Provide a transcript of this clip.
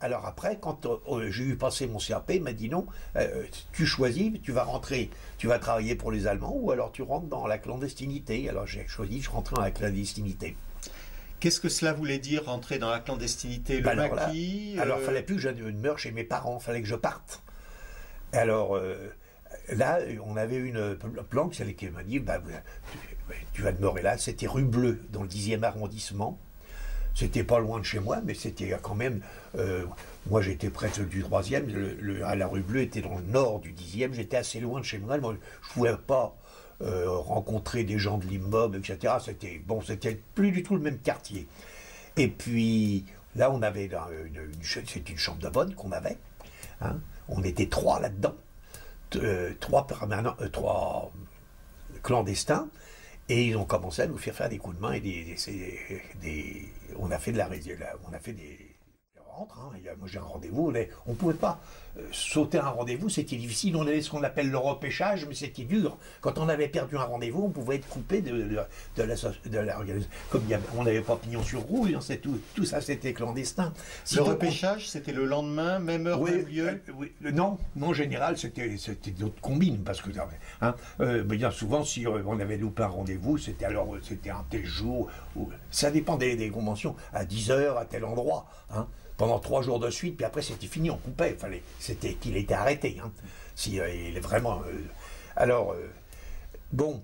Alors après, quand j'ai eu passé mon CAP, il m'a dit non, tu choisis, tu vas rentrer, tu vas travailler pour les Allemands ou alors tu rentres dans la clandestinité. Alors j'ai choisi, je rentrais dans la clandestinité. Qu'est-ce que cela voulait dire, rentrer dans la clandestinité? Le maquis alors, fallait plus que je meure chez mes parents, fallait que je parte. Alors, là, on avait une planque, celle qui m'a dit, bah, tu vas demeurer là. C'était rue Bleue, dans le 10e arrondissement. C'était pas loin de chez moi, mais c'était quand même... moi, j'étais près du 3e, la rue Bleue était dans le nord du 10e, j'étais assez loin de chez moi. Moi je ne pouvais pas rencontrer des gens de l'immeuble, etc. C'était plus du tout le même quartier. Et puis, là, on avait c'était une chambre de bonne qu'on avait. Hein. On était 3 là-dedans. 3 clandestins. Et ils ont commencé à nous faire des coups de main et on a fait des rentres. Hein. Moi j'ai un rendez-vous, on ne pouvait pas sauter un rendez-vous, c'était difficile. On avait ce qu'on appelle le repêchage, mais c'était dur. Quand on avait perdu un rendez-vous, on pouvait être coupé de l'organisation. Comme on n'avait pas pignon sur rue, hein, tout ça c'était clandestin. Le repêchage, c'était le lendemain, même heure, même lieu? Non, en général, c'était d'autres combines, parce que hein, bien souvent, si on avait loupé un rendez-vous, c'était un tel jour, ça dépend des conventions, à 10h, à tel endroit, hein, pendant 3 jours de suite, puis après c'était fini, on coupait, c'était qu'il était arrêté, hein, si il est vraiment... alors, bon,